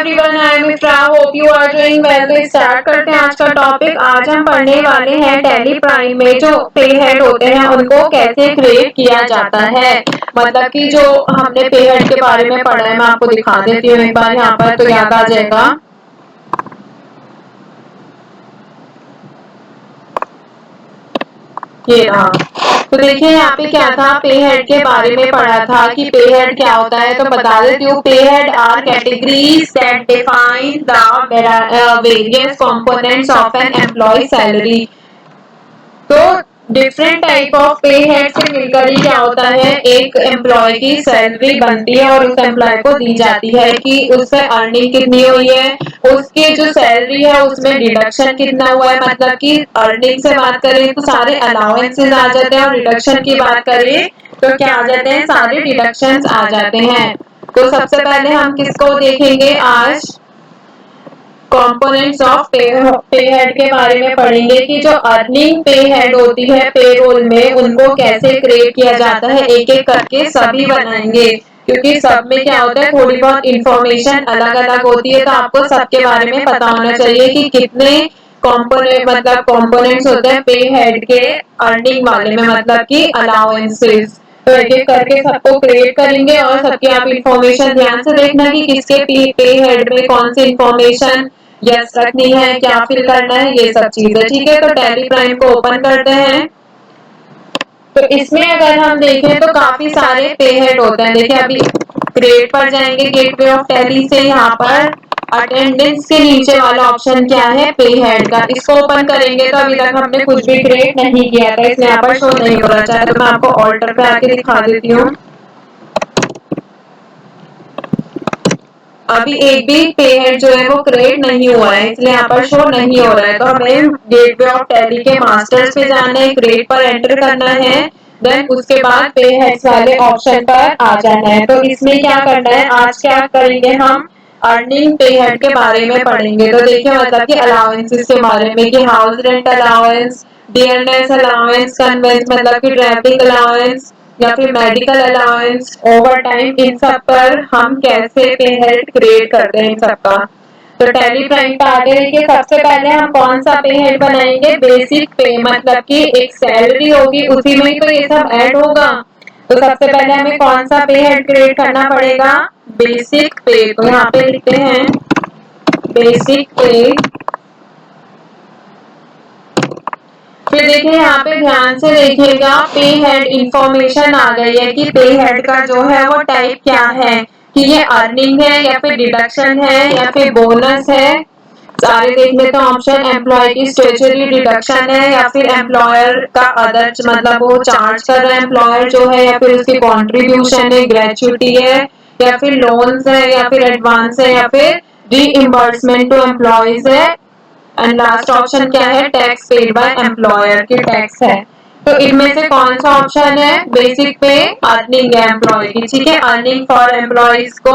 Everyone, I am Ifra, hope you are doing well. तो start करते हैं आज का टॉपिक। आज हम पढ़ने वाले हैं टैली प्राइम में जो पे हेड होते हैं उनको कैसे क्रिएट किया जाता है। मतलब कि जो हमने पे हेड के बारे में पढ़ा है, मैं आपको दिखा देती हूँ एक बार यहाँ पर तो याद आ जाएगा। ये रहा। तो देखिए यहाँ पे क्या था, पे हेड के बारे में पढ़ा था कि पे हेड क्या होता है। तो बता देती हूँ, pay head are categories that define the various components of an employee salary. तो different type of pay head से मिलकर ही क्या होता है, एक एम्प्लॉय की सैलरी बनती है और उस एम्प्लॉय को दी जाती है कि उससे अर्निंग कितनी हुई है, उसकी जो सैलरी है उसमें डिडक्शन कितना हुआ है। मतलब कि अर्निंग से बात करें तो सारे अलाउंसेस आ जाते हैं और डिडक्शन की बात करें तो क्या आ जाते हैं, सारे डिडक्शंस आ जाते हैं। तो सबसे पहले हम किसको देखेंगे, आज कंपोनेंट्स ऑफ पे हेड के बारे में पढ़ेंगे कि जो अर्निंग पे हेड होती है पेरोल में उनको कैसे क्रिएट किया जाता है। एक एक करके सभी बनाएंगे क्योंकि सब में क्या होता है, थोड़ी बहुत इंफॉर्मेशन अलग अलग होती है। तो आपको सबके बारे में पता होना चाहिए कि कितने कंपोनेंट्स होते हैं पे हेड के अर्निंग वाले में, मतलब कि अलाउंसेस। तो एक एक करके सबको क्रिएट करेंगे और सबकी आप इंफॉर्मेशन ध्यान से देखना कि किसके पे हेड में कौन सी इंफॉर्मेशन यस रखनी है, क्या फिल करना है, ये सब चीजें। ठीक है, तो टैली प्राइम को ओपन करते हैं। तो इसमें अगर हम देखें तो काफी सारे पे हेड होते हैं। देखिए अभी क्रिएट पर जाएंगे गेटवे ऑफ टैली से, यहाँ पर अटेंडेंस के नीचे वाला ऑप्शन क्या है, पे हेड का। इसको ओपन करेंगे तो अभी तक हमने कुछ भी क्रिएट नहीं किया था, इसलिए यहाँ पर शो नहीं हो रहा। चाहे तो मैं आपको ऑल्टर पे आके दिखा देती हूँ। अभी एक भी पे हेड जो है वो क्रिएट नहीं हुआ है, इसलिए यहाँ पर शो नहीं हो रहा है। तो हमें गेटवे ऑफ टैली के मास्टर्स पे जाना है, क्रिएट पर एंटर करना है, देन उसके बाद पे हेड्स वाले ऑप्शन पर आ जाना है। तो इसमें क्या करना है, आज क्या करेंगे हम, अर्निंग पे हेड के बारे में पढ़ेंगे। तो देखिए मतलब कि अलाउंसेस के बारे में कि house rent allowance, dearness allowance, conveyance मतलब कि ट्रैवलिंग अलाउंस या फिर मेडिकल अलाउंस, ओवर टाइम, इन सब पर हम कैसे पे हेड क्रिएट करते हैं इन सबका। तो टैली प्राइम पे आगे देखिए, सबसे पहले हम कौन सा पे हेड बनाएंगे, बेसिक पे, मतलब कि एक सैलरी होगी उसी में ही तो ये सब ऐड होगा। तो सबसे पहले हमें कौन सा पे हेड क्रिएट करना पड़ेगा, बेसिक पे। तो यहाँ पे लिखते हैं बेसिक पे। फिर देखिए यहाँ पे ध्यान से देखिएगा, पे हेड इंफॉर्मेशन आ गई है कि पे हेड का जो है वो टाइप क्या है, कि ये अर्निंग है या फिर डिडक्शन है या फिर बोनस है। सारे देख लेते हैं ऑप्शन, एम्प्लॉय की स्टेचुरी डिडक्शन है या फिर एम्प्लॉयर का अदर मतलब वो चार्ज कर रहा है एम्प्लॉयर जो है, या फिर उसकी कॉन्ट्रीब्यूशन है, ग्रेचुटी है, या फिर लोन्स है, या फिर एडवांस है, या फिर रीइंबर्समेंट टू एम्प्लॉयज है। एंड लास्ट ऑप्शन क्या है, टैक्स पेड बाय एम्प्लॉयर की टैक्स है। तो इनमें से कौन सा ऑप्शन है, बेसिक पे अर्निंग है एम्प्लॉय की। ठीक है, अर्निंग फॉर एम्प्लॉयज को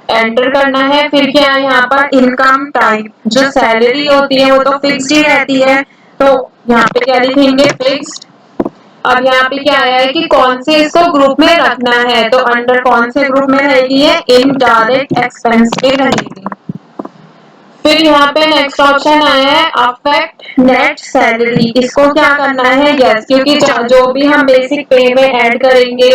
एंटर करना है। फिर क्या है यहाँ पर, इनकम टाइप, जो सैलरी होती है वो तो फिक्स्ड ही रहती है, तो यहाँ पे क्या लिखेंगे, फिक्स्ड। अब यहाँ पे क्या आया है कि कौन से इसको ग्रुप में रखना है, तो अंडर कौन से ग्रुप में रहेगी, ये इनडायरेक्ट एक्सपेंस पे रहेगी। फिर यहाँ पे नेक्स्ट ऑप्शन आया है अफेक्ट नेट सैलरी, इसको क्या करना है, यस, क्योंकि जो भी हम बेसिक पे में ऐड करेंगे,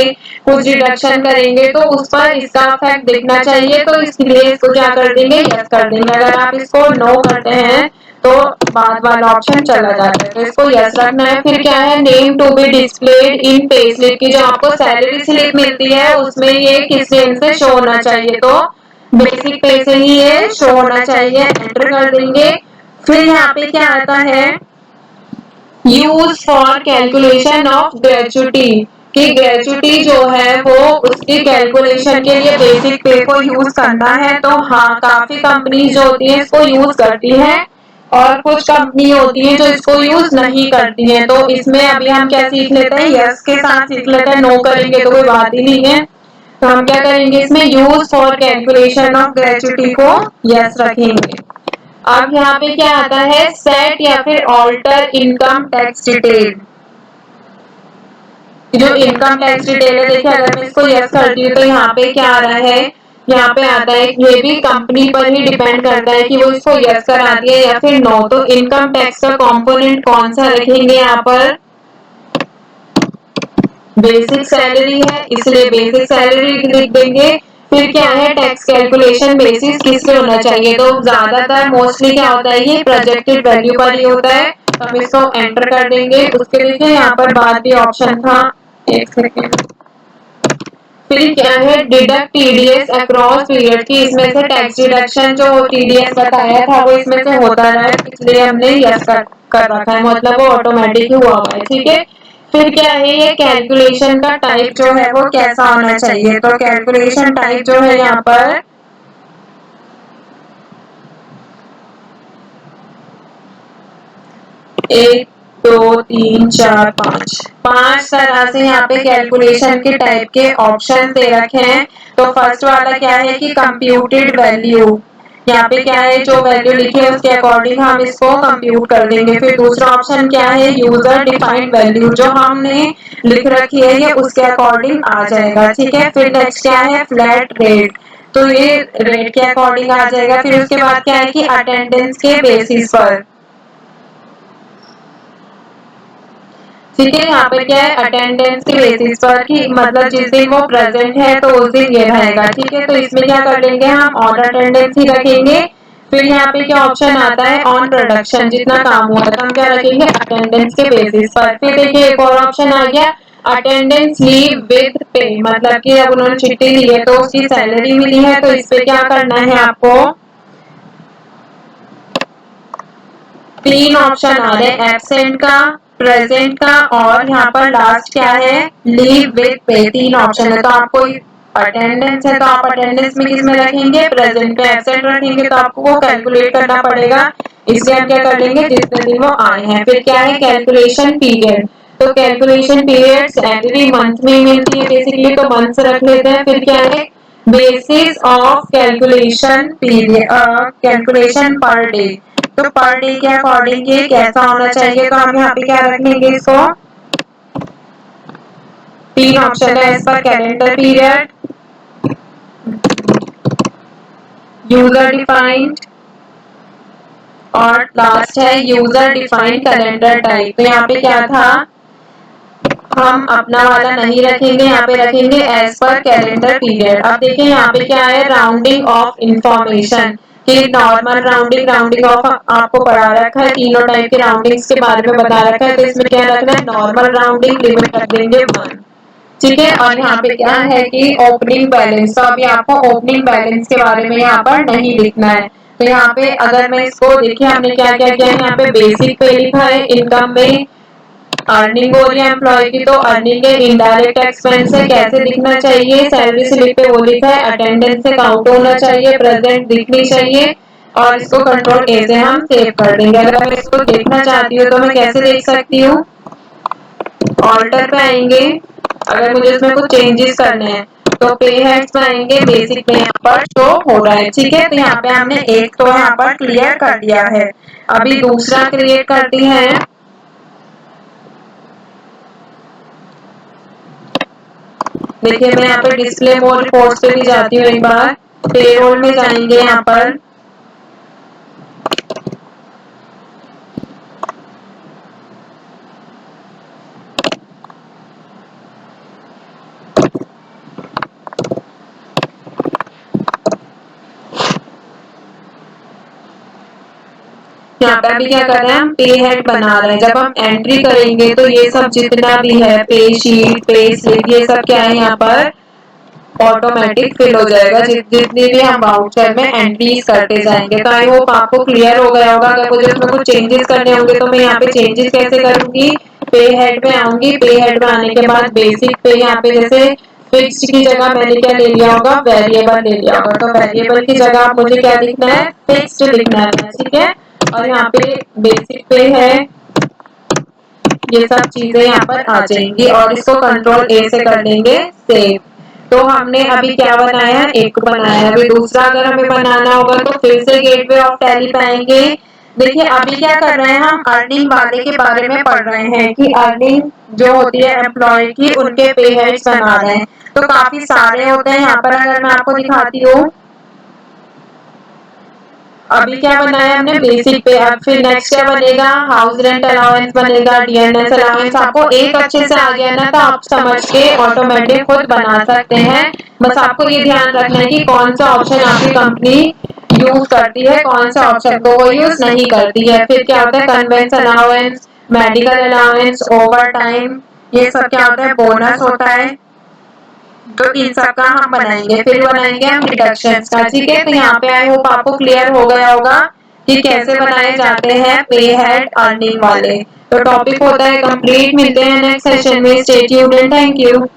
कुछ डिडक्शन करेंगे तो उस पर इसका अफेक्ट दिखना चाहिए, तो इसलिए इसको क्या कर देंगे, यस कर देंगे। अगर आप इसको नो करते हैं तो बाद वाला ऑप्शन चला जाता है, तो इसको यस रखना है। फिर क्या है, name to be displayed in pay slip, की जो आपको सैलरी स्लिप मिलती है उसमें ये किस नेम से शो होना चाहिए, तो बेसिक पे से ही ये शो होना चाहिए, एंटर कर देंगे। फिर यहाँ पे क्या आता है, use for calculation of gratuity, कि ग्रेचुटी जो है वो उसकी कैलकुलेशन के लिए बेसिक पे को यूज करना है। तो हाँ, काफी कंपनी जो होती है इसको यूज करती है और कुछ कंपनी होती है जो इसको यूज नहीं करती है। तो इसमें अभी हम क्या सीख लेते हैं, यस के साथ सीख लेते हैं, नो करेंगे तो कोई बात ही नहीं है। तो हम क्या करेंगे, इसमें use for calculation of gratuity को यस रखेंगे। अब यहाँ पे क्या आता है, सेट या फिर ऑल्टर इनकम टैक्स डिटेल, जो इनकम टैक्स डिटेल है। देखिए अगर मैं इसको यस करती हूँ तो यहाँ पे क्या आ रहा है यहाँ पे आता है ये भी कंपनी पर ही डिपेंड करता है कि वो इसको यस करा दिया या फिर नो। तो इनकम टैक्स का कंपोनेंट कौन सा रखेंगे यहाँ पर? बेसिक सैलरी है, इसलिए बेसिक सैलरी लिख देंगे। फिर क्या है, टैक्स कैलकुलेशन बेसिस किस पे होना चाहिए? तो ज्यादातर मोस्टली क्या होता है, ये प्रोजेक्टेड वैल्यू पर ही होता है। तो हम इसको एंटर कर देंगे। उसके लिए यहाँ पर बाद भी ऑप्शन था, एक सेकेंड। फिर क्या है, डिडक्ट टीडीएस अक्रॉस पीरियड की, इसमें से टैक्स डिडक्शन जो टीडीएस बताया था वो इसमें से होता रहा है, इसलिए हमने यस कर रखा है, मतलब वो ऑटोमेटिक हुआ हुआ है। ठीक है। फिर क्या है, ये कैलकुलेशन का टाइप जो है वो कैसा होना चाहिए? तो कैलकुलेशन टाइप जो है यहाँ पर 1 2 3 4 5 तरह से यहाँ पे कैलकुलेशन के टाइप के ऑप्शन दे रखे हैं। तो फर्स्ट वाला क्या है कि कंप्यूटेड वैल्यू, यहाँ पे क्या है, जो वैल्यू लिखी है उसके अकॉर्डिंग हम इसको कंप्यूट कर देंगे। फिर दूसरा ऑप्शन क्या है, यूजर डिफाइंड वैल्यू, जो हमने लिख रखी है ये उसके अकॉर्डिंग आ जाएगा। ठीक है। फिर नेक्स्ट क्या है, फ्लैट रेट, तो ये रेट के अकॉर्डिंग आ जाएगा। फिर उसके बाद क्या है कि अटेंडेंस के बेसिस पर, ठीक है, यहाँ पे क्या है, अटेंडेंस के बेसिस पर कि मतलब जिस दिन वो प्रेजेंट है तो उस दिन ये रहेगा। ठीक है। तो इसमें क्या कर लेंगे, हम ऑन अटेंडेंस ही रखेंगे। फिर यहाँ पे क्या ऑप्शन आता है, ऑन प्रोडक्शन, जितना काम हुआ था हम क्या रखेंगे, अटेंडेंस के बेसिस पर। फिर देखिए एक और ऑप्शन आ गया, अटेंडेंस लीव विद पे, मतलब कि अब उन्होंने छुट्टी ली है तो उसकी सैलरी मिली है, तो इस पे क्या करना है आपको, तीन ऑप्शन आ रहे हैं, एब्सेंट का, प्रेजेंट का और यहाँ पर लास्ट क्या है, लीव विद पे। तीन ऑप्शन है, तो आपको अटेंडेंस है तो आप अटेंडेंस में किस में रखेंगे, प्रेजेंट पे। एब्सेंट रखेंगे तो आपको वो कैलकुलेट करना पड़ेगा, इसलिए हम क्या कर लेंगे, जितने दिन वो आए हैं। फिर क्या है, कैलकुलेशन पीरियड, तो कैलकुलेशन पीरियड एवरी मंथ में मिलती है बेसिकली, तो मंथ रख लेते हैं। फिर क्या है, basis of calculation period, calculation per day, तो पर डे के अकॉर्डिंग ये कैसा होना चाहिए? तो हम यहाँ पे क्या रख लेंगे इसको, तीन ऑप्शन है इस पर, कैलेंडर पीरियड, यूजर डिफाइंड और लास्ट है यूजर डिफाइंड कैलेंडर टाइप। तो यहाँ पे क्या था, हम अपना वाला नहीं रखेंगे, यहाँ पे रखेंगे एज पर कैलेंडर पीरियड। अब देखिए यहाँ पे क्या है, राउंडिंग ऑफ इंफॉर्मेशन, कि नॉर्मल राउंडिंग, राउंडिंग ऑफ आपको पढ़ा रखा है, तीनों टाइप के राउंडिंग्स के बारे में बता रखा है। तो इसमें क्या रखना है, नॉर्मल राउंडिंग लिमिट रख देंगे 1। ठीक है। और यहाँ पे क्या है कि ओपनिंग बैलेंस, तो अभी आपको ओपनिंग बैलेंस के बारे में यहाँ पर नहीं लिखना है। तो यहाँ पे अगर मैं इसको देखिए हमने क्या क्या किया है, यहाँ पे बेसिक पे लिखा है, इनकम में अर्निंग हो रही है एम्प्लॉय की, तो अर्निंग है, इनडायरेक्ट एक्सपेंस है, कैसे दिखना चाहिए, सैलरी स्लिप पे वो लिखा है, अटेंडेंस से काउंट होना चाहिए, प्रेजेंट दिखनी चाहिए, और इसको कंट्रोल ए से हम सेव कर देंगे। अगर मैं इसको देखना चाहती हूँ तो मैं कैसे देख सकती हूँ, ऑल्टर पे आएंगे, अगर मुझे इसमें कुछ चेंजेस करने हैं तो पे हेड्स में आएंगे, बेसिक में यहाँ पर शो हो रहा है। ठीक है। तो यहाँ पे हमने एक तो यहाँ पर क्लियर कर दिया है, अभी दूसरा क्रिएट करती है। देखिए मैं यहाँ पे डिस्प्ले मोड रिपोर्ट्स पे भी जाती हूँ, एक बार पेरोल में जाएंगे यहाँ पर, यहाँ पे अभी क्या कर रहे हैं, हम पे हेड बना रहे हैं। जब हम एंट्री करेंगे तो ये सब जितना भी है, पे शीट, पे स्लिप, ये सब क्या है यहाँ पर ऑटोमेटिक फिल हो जाएगा, जितनी भी हम वाउचर में एंट्रीज करते जाएंगे। तो आई होप आपको क्लियर हो गया होगा। अगर मुझे उसमें कुछ चेंजेस करने होंगे तो मैं यहाँ पे चेंजेस कैसे करूंगी, पे हेड में आऊंगी, पे हेड में आने के बाद बेसिक पे, यहाँ पे जैसे फिक्स्ड की जगह मैंने क्या ले लिया होगा, वेरिएबल ले लिया होगा, तो वेरिएबल की जगह मुझे क्या लिखना है, फिक्स्ड लिखना है। ठीक है। और यहाँ पे बेसिक पे है, ये सब चीजें यहाँ पर आ जाएंगी, और इसको कंट्रोल ए से कर लेंगे सेव। तो हमने अभी क्या बनाया, एक बनाया। अभी दूसरा अगर हमें बनाना होगा तो फिर से गेटवे ऑफ टैली पे आएंगे, देखिए अभी क्या कर रहे हैं हम अर्निंग वाले के बारे में पढ़ रहे हैं कि अर्निंग जो होती है एम्प्लॉय की उनके पे हेड्स बना रहे हैं। तो काफी सारे होते हैं यहाँ पर अगर मैं आपको दिखाती हूँ। अभी क्या बनाया हमने बेसिक पे, अब फिर नेक्स्ट क्या बनेगा हाउस रेंट अलाउंस बनेगा, डीएनएस अलाउंस। आपको एक अच्छे से आ गया ना तो आप समझ के ऑटोमेटिक खुद बना सकते हैं। बस आपको ये ध्यान रखना है कि कौन सा ऑप्शन आपकी कंपनी यूज करती है, कौन सा ऑप्शन को वो यूज नहीं करती है। फिर क्या होता है convince allowance, medical allowance, over time, ये सब क्या होता है बोनस होता है। तो इन सब का हम बनाएंगे, फिर बनाएंगे हम डिडक्शन का। ठीक है, तो यहाँ पे आई होप आपको क्लियर हो गया होगा कि कैसे बनाए जाते हैं पे हेड अर्निंग वाले। तो टॉपिक होता है कंप्लीट। मिलते हैं नेक्स्ट सेशन में। Stay tuned and thank you.